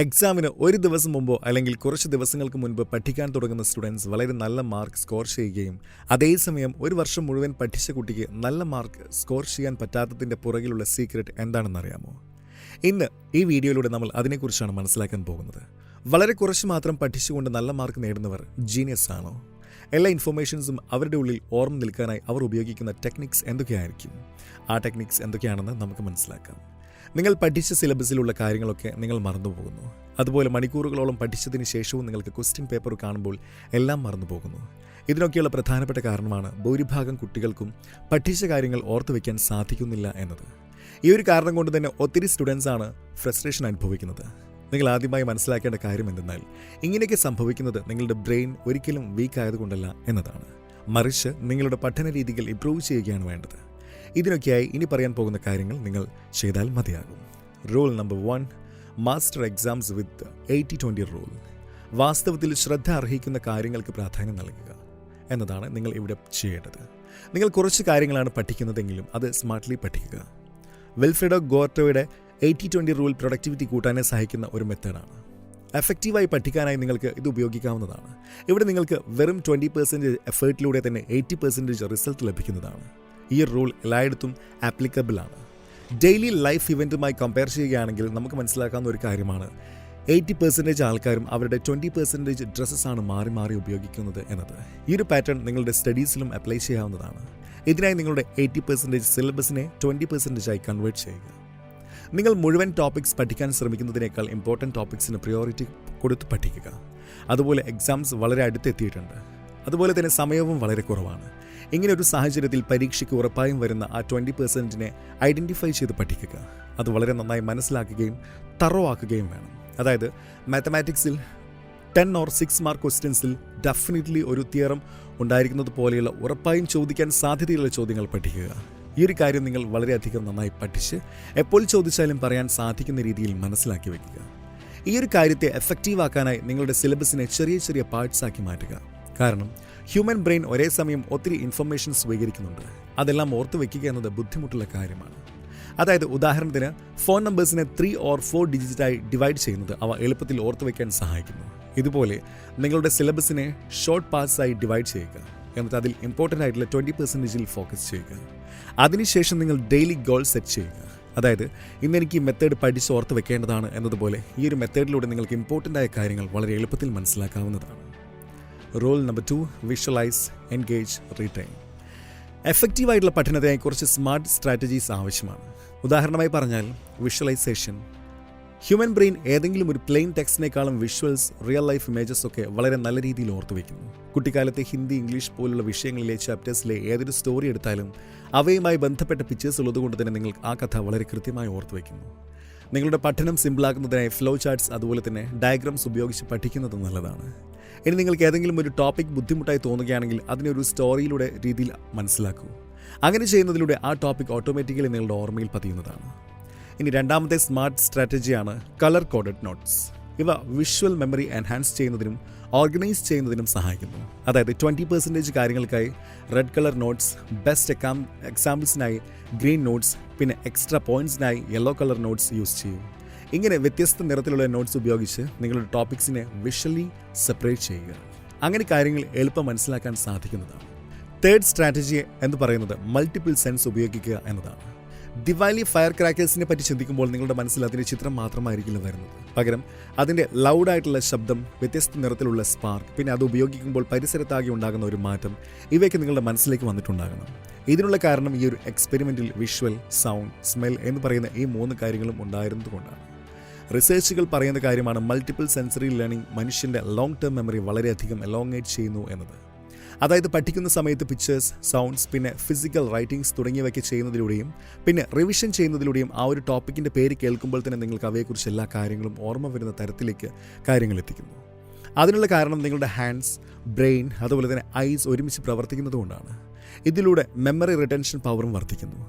എക്സാമിന് ഒരു ദിവസം മുമ്പോ അല്ലെങ്കിൽ കുറച്ച് ദിവസങ്ങൾക്ക് മുൻപ് പഠിക്കാൻ തുടങ്ങുന്ന സ്റ്റുഡൻസ് വളരെ നല്ല മാർക്ക് സ്കോർ ചെയ്യുകയും അതേസമയം ഒരു വർഷം മുഴുവൻ പഠിച്ച കുട്ടിക്ക് നല്ല മാർക്ക് സ്കോർ ചെയ്യാൻ പറ്റാത്തതിൻ്റെ പുറകിലുള്ള സീക്രട്ട് എന്താണെന്നറിയാമോ? ഇന്ന് ഈ വീഡിയോയിലൂടെ നമ്മൾ അതിനെക്കുറിച്ചാണ് മനസ്സിലാക്കാൻ പോകുന്നത്. വളരെ കുറച്ച് മാത്രം പഠിച്ചുകൊണ്ട് നല്ല മാർക്ക് നേടുന്നവർ ജീനിയസ് ആണോ? എല്ലാ ഇൻഫർമേഷൻസും അവരുടെ ഉള്ളിൽ ഓർമ്മ നിൽക്കാനായി അവർ ഉപയോഗിക്കുന്ന ടെക്നിക്സ് എന്തൊക്കെയായിരിക്കും? ആ ടെക്നിക്സ് എന്തൊക്കെയാണെന്ന് നമുക്ക് മനസ്സിലാക്കാം. നിങ്ങൾ പഠിച്ച സിലബസിലുള്ള കാര്യങ്ങളൊക്കെ നിങ്ങൾ മറന്നുപോകുന്നു. അതുപോലെ മണിക്കൂറുകളോളം പഠിച്ചതിന് ശേഷവും നിങ്ങൾക്ക് ക്വസ്റ്റ്യൻ പേപ്പർ കാണുമ്പോൾ എല്ലാം മറന്നുപോകുന്നു. ഇതിനൊക്കെയുള്ള പ്രധാനപ്പെട്ട കാരണമാണ് ഭൂരിഭാഗം കുട്ടികൾക്കും പഠിച്ച കാര്യങ്ങൾ ഓർത്തു വയ്ക്കാൻ സാധിക്കുന്നില്ല എന്നത്. ഈ ഒരു കാരണം കൊണ്ട് തന്നെ ഒത്തിരി സ്റ്റുഡൻസാണ് ഫ്രസ്ട്രേഷൻ അനുഭവിക്കുന്നത്. നിങ്ങൾ ആദ്യമായി മനസ്സിലാക്കേണ്ട കാര്യം എന്തെന്നാൽ ഇങ്ങനെയൊക്കെ സംഭവിക്കുന്നത് നിങ്ങളുടെ ബ്രെയിൻ ഒരിക്കലും വീക്ക് ആയതുകൊണ്ടല്ല എന്നതാണ്. മറിച്ച് നിങ്ങളുടെ പഠന രീതികൾ ഇംപ്രൂവ് ചെയ്യുകയാണ് വേണ്ടത്. ഇതിനൊക്കെയായി ഇനി പറയാൻ പോകുന്ന കാര്യങ്ങൾ നിങ്ങൾ ചെയ്താൽ മതിയാകും. റൂൾ നമ്പർ 1, മാസ്റ്റർ എക്സാംസ് വിത്ത് 80-20 റൂൾ. വാസ്തവത്തിൽ ശ്രദ്ധ അർഹിക്കുന്ന കാര്യങ്ങൾക്ക് പ്രാധാന്യം നൽകുക എന്നതാണ് നിങ്ങൾ ഇവിടെ ചെയ്യേണ്ടത്. നിങ്ങൾ കുറച്ച് കാര്യങ്ങളാണ് പഠിക്കുന്നതെങ്കിലും അത് സ്മാർട്ട്ലി പഠിക്കുക. വിൽഫ്രെഡോ ഗോർട്ടോയുടെ 80-20 റൂൾ പ്രൊഡക്ടിവിറ്റി കൂട്ടാനെ സഹായിക്കുന്ന ഒരു മെത്തേഡാണ്. എഫക്റ്റീവായി പഠിക്കാനായി നിങ്ങൾക്ക് ഇത് ഉപയോഗിക്കാവുന്നതാണ്. ഇവിടെ നിങ്ങൾക്ക് വെറും 20% എഫേർട്ടിലൂടെ തന്നെ 80% റിസൾട്ട് ലഭിക്കുന്നതാണ്. ഈ റൂൾ എല്ലായിടത്തും ആപ്ലിക്കബിൾ ആണ്. ഡെയിലി ലൈഫ് ഇവൻറ്റുമായി കമ്പയർ ചെയ്യുകയാണെങ്കിൽ നമുക്ക് മനസ്സിലാക്കാവുന്ന ഒരു കാര്യമാണ് 80% ആൾക്കാരും അവരുടെ 20% ഡ്രസ്സസാണ് മാറി മാറി ഉപയോഗിക്കുന്നത് എന്നത്. ഈ ഒരു പാറ്റേൺ നിങ്ങളുടെ സ്റ്റഡീസിലും അപ്ലൈ ചെയ്യാവുന്നതാണ്. ഇതിനായി നിങ്ങളുടെ 80% സിലബസിനെ 20% ആയി കൺവേർട്ട് ചെയ്യുക. നിങ്ങൾ മുഴുവൻ ടോപ്പിക്സ് പഠിക്കാൻ ശ്രമിക്കുന്നതിനേക്കാൾ ഇമ്പോർട്ടൻറ്റ് ടോപ്പിക്സിന് പ്രയോറിറ്റി കൊടുത്ത് പഠിക്കുക. അതുപോലെ എക്സാംസ് വളരെ അടുത്തെത്തിയിട്ടുണ്ട്. അതുപോലെ തന്നെ സമയവും വളരെ കുറവാണ്. ഇങ്ങനെ ഒരു സാഹചര്യത്തിൽ പരീക്ഷയ്ക്ക് ഉറപ്പായും വരുന്ന ആ 20%നെ ഐഡൻറ്റിഫൈ ചെയ്ത് പഠിക്കുക. അത് വളരെ നന്നായി മനസ്സിലാക്കുകയും തറോ ആക്കുകയും വേണം. അതായത് മാത്തമാറ്റിക്സിൽ 10 or 6 മാർക്ക് ക്വസ്റ്റ്യൻസിൽ ഡെഫിനറ്റ്ലി ഒരു തിയറം ഉണ്ടായിരിക്കുന്നത് പോലെയുള്ള ഉറപ്പായും ചോദിക്കാൻ സാധ്യതയുള്ള ചോദ്യങ്ങൾ പഠിക്കുക. ഈ ഒരു കാര്യം നിങ്ങൾ വളരെയധികം നന്നായി പഠിച്ച് എപ്പോൾ ചോദിച്ചാലും പറയാൻ സാധിക്കുന്ന രീതിയിൽ മനസ്സിലാക്കി വയ്ക്കുക. ഈ ഒരു കാര്യത്തെ എഫക്റ്റീവ് ആക്കാനായി നിങ്ങളുടെ സിലബസിനെ ചെറിയ ചെറിയ പാർട്സ് ആക്കി മാറ്റുക. കാരണം ഹ്യൂമൻ ബ്രെയിൻ ഒരേ സമയം ഒത്തിരി ഇൻഫർമേഷൻ സ്വീകരിക്കുന്നുണ്ട്. അതെല്ലാം ഓർത്ത് വയ്ക്കുക എന്നത് ബുദ്ധിമുട്ടുള്ള കാര്യമാണ്. അതായത് ഉദാഹരണത്തിന് ഫോൺ നമ്പേഴ്സിനെ 3 or 4 ഡിജിറ്റായി ഡിവൈഡ് ചെയ്യുന്നത് അവ എളുപ്പത്തിൽ ഓർത്ത് വയ്ക്കാൻ സഹായിക്കുന്നു. ഇതുപോലെ നിങ്ങളുടെ സിലബസിനെ ഷോർട്ട് പാർട്സായി ഡിവൈഡ് ചെയ്യുക. എന്നിട്ട് അതിൽ ഇമ്പോർട്ടൻ്റ് ആയിട്ടുള്ള 20%ൽ ഫോക്കസ് ചെയ്യുക. അതിനുശേഷം നിങ്ങൾ ഡെയിലി ഗോൾ സെറ്റ് ചെയ്യുക. അതായത് ഇന്നെനിക്ക് ഈ മെത്തേഡ് പഠിച്ച് ഓർത്ത് വെക്കേണ്ടതാണ് എന്നതുപോലെ ഈ ഒരു മെത്തേഡിലൂടെ നിങ്ങൾക്ക് ഇമ്പോർട്ടൻ്റ് ആയ കാര്യങ്ങൾ വളരെ എളുപ്പത്തിൽ മനസ്സിലാക്കാവുന്നതാണ്. Rule number 2, visualise, engage, retain. എഫക്റ്റീവായിട്ടുള്ള പഠനത്തിനായി കുറച്ച് സ്മാർട്ട് സ്ട്രാറ്റജീസ് ആവശ്യമാണ്. ഉദാഹരണമായി പറഞ്ഞാൽ വിഷ്വലൈസേഷൻ. ഹ്യൂമൻ ബ്രെയിൻ ഏതെങ്കിലും ഒരു പ്ലെയിൻ ടെക്സ്റ്റിനേക്കാളും വിഷ്വൽസ്, റിയൽ ലൈഫ് ഇമേജസ് ഒക്കെ വളരെ നല്ല രീതിയിൽ ഓർത്ത് വയ്ക്കുന്നു. കുട്ടിക്കാലത്തെ ഹിന്ദി, ഇംഗ്ലീഷ് പോലുള്ള വിഷയങ്ങളിലെ ചാപ്റ്റേഴ്സിലെ ഏതൊരു സ്റ്റോറി എടുത്താലും അവയുമായി ബന്ധപ്പെട്ട പിക്ചേഴ്സ് ഉള്ളതുകൊണ്ട് തന്നെ നിങ്ങൾ ആ കഥ വളരെ കൃത്യമായി ഓർത്ത് വയ്ക്കുന്നു. നിങ്ങളുടെ പഠനം സിമ്പിളാക്കുന്നതിനായി ഫ്ലോ ചാർട്ട്സ് അതുപോലെ തന്നെ ഡയഗ്രാംസ് ഉപയോഗിച്ച് പഠിക്കുന്നത് നല്ലതാണ്. ഇനി നിങ്ങൾക്ക് ഏതെങ്കിലും ഒരു ടോപ്പിക് ബുദ്ധിമുട്ടായി തോന്നുകയാണെങ്കിൽ അതിനെ ഒരു സ്റ്റോറിയിലൂടെ രീതിയിൽ മനസ്സിലാക്കൂ. അങ്ങനെ ചെയ്യുന്നതിലൂടെ ആ ടോപ്പിക് ഓട്ടോമാറ്റിക്കലി നിങ്ങളുടെ ഓർമ്മയിൽ പതിയുന്നതാണ്. ഇനി രണ്ടാമത്തെ സ്മാർട്ട് സ്ട്രാറ്റജിയാണ് കളർ കോഡഡ് നോട്ട്സ്. ഇവ വിഷ്വൽ മെമ്മറി എൻഹാൻസ് ചെയ്യുന്നതിനും ഓർഗനൈസ് ചെയ്യുന്നതിനും സഹായിക്കുന്നു. അതായത് 20% കാര്യങ്ങൾക്കായി റെഡ് കളർ നോട്ട്സ്, ബെസ്റ്റ് എക്സാമ്പിൾസിനായി ഗ്രീൻ നോട്ട്സ്, പിന്നെ എക്സ്ട്രാ പോയിന്റ്സിനായി യെല്ലോ കളർ നോട്ട്സ് യൂസ് ചെയ്യും. ഇങ്ങനെ വ്യത്യസ്ത നിറത്തിലുള്ള നോട്ട്സ് ഉപയോഗിച്ച് നിങ്ങളുടെ ടോപ്പിക്സിനെ വിഷ്വലി സെപ്പറേറ്റ് ചെയ്യുക. അങ്ങനെ കാര്യങ്ങൾ എളുപ്പം മനസ്സിലാക്കാൻ സാധിക്കുന്നതാണ്. തേർഡ് സ്ട്രാറ്റജി എന്ന് പറയുന്നത് മൾട്ടിപ്പിൾ സെൻസ് ഉപയോഗിക്കുക എന്നതാണ്. ദിവാലി ഫയർ ക്രാക്കേഴ്സിനെ പറ്റി ചിന്തിക്കുമ്പോൾ നിങ്ങളുടെ മനസ്സിൽ അതിൻ്റെ ചിത്രം മാത്രമായിരിക്കില്ല വരുന്നത്. പകരം അതിൻ്റെ ലൗഡായിട്ടുള്ള ശബ്ദം, വ്യത്യസ്ത നിറത്തിലുള്ള സ്പാർക്ക്, പിന്നെ അത് ഉപയോഗിക്കുമ്പോൾ പരിസരത്താകെ ഉണ്ടാകുന്ന ഒരു മാറ്റം, ഇവയൊക്കെ നിങ്ങളുടെ മനസ്സിലേക്ക് വന്നിട്ടുണ്ടാകണം. ഇതിനുള്ള കാരണം ഈ ഒരു എക്സ്പെരിമെൻറ്റിൽ വിഷ്വൽ, സൗണ്ട്, സ്മെൽ എന്ന് പറയുന്ന ഈ 3 കാര്യങ്ങളും ഉണ്ടായിരുന്നതുകൊണ്ടാണ്. റിസർച്ചുകൾ പറയുന്ന കാര്യമാണ് മൾട്ടിപ്പിൾ സെൻസറി ലേണിംഗ് മനുഷ്യൻ്റെ ലോങ് ടേം മെമ്മറി വളരെയധികം എലോങ്ങേറ്റ് ചെയ്യുന്നു എന്നത്. അതായത് പഠിക്കുന്ന സമയത്ത് പിക്ചേഴ്സ്, സൗണ്ട്സ്, പിന്നെ ഫിസിക്കൽ റൈറ്റിംഗ്സ് തുടങ്ങിയവയ്ക്ക് ചെയ്യുന്നതിലൂടെയും പിന്നെ റിവിഷൻ ചെയ്യുന്നതിലൂടെയും ആ ഒരു ടോപ്പിക്കിൻ്റെ പേര് കേൾക്കുമ്പോൾ തന്നെ നിങ്ങൾക്ക് അവയെക്കുറിച്ച് എല്ലാ കാര്യങ്ങളും ഓർമ്മ വരുന്ന തരത്തിലേക്ക് കാര്യങ്ങൾ എത്തിക്കുന്നു. അതിനുള്ള കാരണം നിങ്ങളുടെ ഹാൻഡ്സ്, ബ്രെയിൻ അതുപോലെ തന്നെ ഐസ് ഒരുമിച്ച് പ്രവർത്തിക്കുന്നതുകൊണ്ടാണ്. ഇതിലൂടെ മെമ്മറി റിട്ടൻഷൻ പവറും വർദ്ധിക്കുന്നു.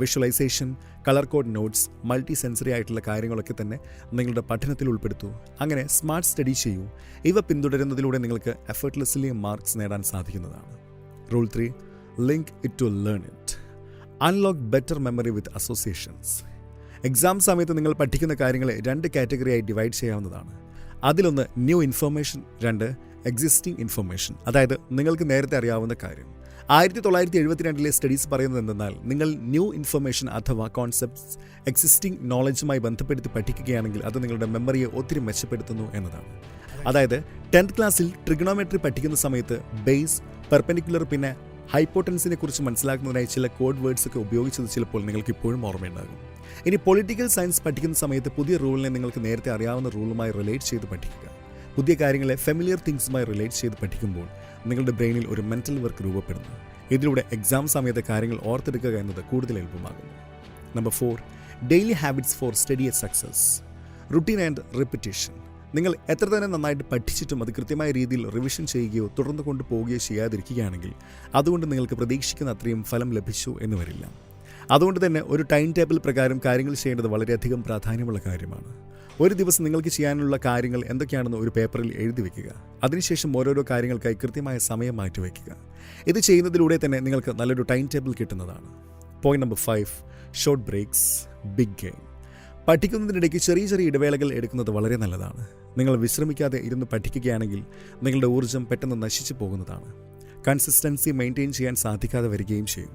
Visualisation, colour code notes, multi sensory ആയിട്ടുള്ള കാര്യങ്ങളൊക്കെ തന്നെ നിങ്ങളുടെ പഠനത്തിൽ ഉൾപ്പെടുത്തൂ. അങ്ങനെ സ്മാർട്ട് സ്റ്റഡി ചെയ്യൂ. ഇവ പിന്തുടരുന്നതിലൂടെ നിങ്ങൾക്ക് എഫർട്ട്ലെസ്ലി മാർക്സ് നേടാൻ സാധിക്കുന്നതാണ്. Rule 3, link it to learn it. Unlock better memory with associations. Exam സമയത്ത് നിങ്ങൾ പഠിക്കുന്ന കാര്യങ്ങളെ 2 കാറ്റഗറിയായി ഡിവൈഡ് ചെയ്യാവുന്നതാണ്. അതിലൊന്ന് ന്യൂ ഇൻഫർമേഷൻ, 2 എക്സിസ്റ്റിംഗ് ഇൻഫർമേഷൻ, അതായത് നിങ്ങൾക്ക് നേരത്തെ അറിയാവുന്ന കാര്യം. 1972 സ്റ്റഡീസ് പറയുന്നത് എന്തെന്നാൽ നിങ്ങൾ ന്യൂ ഇൻഫർമേഷൻ അഥവാ കോൺസെപ്റ്റ്സ് എക്സിസ്റ്റിംഗ് നോളജുമായി ബന്ധപ്പെടുത്തി പഠിക്കുകയാണെങ്കിൽ അത് നിങ്ങളുടെ മെമ്മറിയെ ഒത്തിരി മെച്ചപ്പെടുത്തുന്നു എന്നതാണ്. അതായത് 10th ക്ലാസ്സിൽ ട്രിഗണോമെട്രി പഠിക്കുന്ന സമയത്ത് ബേസ്, പെർപെൻഡിക്കുലർ പിന്നെ ഹൈപ്പോട്ടൻസിനെ കുറിച്ച് മനസ്സിലാക്കുന്നതിനായി ചില കോഡ് വേർഡ്സ് ഒക്കെ ഉപയോഗിച്ചത് ചിലപ്പോൾ നിങ്ങൾക്ക് ഇപ്പോഴും ഓർമ്മയുണ്ടാകും. ഇനി പൊളിറ്റിക്കൽ സയൻസ് പഠിക്കുന്ന സമയത്ത് പുതിയ റൂളിനെ നിങ്ങൾക്ക് നേരത്തെ അറിയാവുന്ന റൂളുമായി റിലേറ്റ് ചെയ്ത് പഠിക്കുക. പുതിയ കാര്യങ്ങളെ ഫെമിലിയർ തിങ്സുമായി റിലേറ്റ് ചെയ്ത് പഠിക്കുമ്പോൾ നിങ്ങളുടെ ബ്രെയിനിൽ ഒരു മെൻ്റൽ വർക്ക് രൂപപ്പെടുന്നു. ഇതിലൂടെ എക്സാം സമയത്തെ കാര്യങ്ങൾ ഓർത്തെടുക്കുക എന്നത് കൂടുതൽ എളുപ്പമാകുന്നു. Number 4, daily habits for study and success. Routine and repetition. നിങ്ങൾ എത്ര തന്നെ നന്നായിട്ട് പഠിച്ചിട്ടും അത് കൃത്യമായ രീതിയിൽ റിവിഷൻ ചെയ്യുകയോ തുടർന്ന് കൊണ്ടുപോവുകയോ ചെയ്യാതിരിക്കുകയാണെങ്കിൽ അതുകൊണ്ട് നിങ്ങൾക്ക് പ്രതീക്ഷിക്കുന്ന അത്രയും ഫലം ലഭിച്ചു എന്ന് വരില്ല. അതുകൊണ്ട് തന്നെ ഒരു ടൈം ടേബിൾ പ്രകാരം കാര്യങ്ങൾ ചെയ്യേണ്ടത് വളരെയധികം പ്രാധാന്യമുള്ള കാര്യമാണ്. ഒരു ദിവസം നിങ്ങൾക്ക് ചെയ്യാനുള്ള കാര്യങ്ങൾ എന്തൊക്കെയാണെന്ന് ഒരു പേപ്പറിൽ എഴുതി വയ്ക്കുക. അതിനുശേഷം ഓരോരോ കാര്യങ്ങൾക്കായി കൃത്യമായ സമയം മാറ്റിവെക്കുക. ഇത് ചെയ്യുന്നതിലൂടെ തന്നെ നിങ്ങൾക്ക് നല്ലൊരു ടൈം ടേബിൾ കിട്ടുന്നതാണ്. Point number 5, short breaks, big game. പഠിക്കുന്നതിനിടയ്ക്ക് ചെറിയ ചെറിയ ഇടവേളകൾ എടുക്കുന്നത് വളരെ നല്ലതാണ്. നിങ്ങൾ വിശ്രമിക്കാതെ ഇരുന്ന് പഠിക്കുകയാണെങ്കിൽ നിങ്ങളുടെ ഊർജ്ജം പെട്ടെന്ന് നശിച്ചു പോകുന്നതാണ്. കൺസിസ്റ്റൻസി മെയിൻറ്റെയിൻ ചെയ്യാൻ സാധിക്കാതെ വരികയും ചെയ്യും.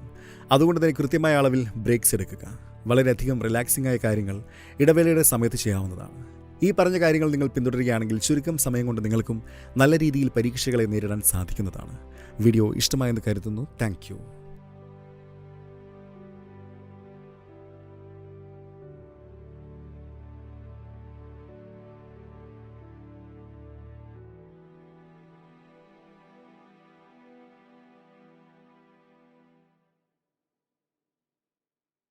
അതുകൊണ്ട് തന്നെ കൃത്യമായ അളവിൽ ബ്രേക്സ് എടുക്കുക. വളരെയധികം റിലാക്സിംഗ് ആയ കാര്യങ്ങൾ ഇടവേളയുടെ സമയത്ത് ചെയ്യാവുന്നതാണ്. ഈ പറഞ്ഞ കാര്യങ്ങൾ നിങ്ങൾ പിന്തുടരുകയാണെങ്കിൽ ചുരുക്കം സമയം കൊണ്ട് നിങ്ങൾക്കും നല്ല രീതിയിൽ പരീക്ഷകളെ നേരിടാൻ സാധിക്കുന്നതാണ്. വീഡിയോ ഇഷ്ടമായെന്ന് കരുതുന്നു. താങ്ക്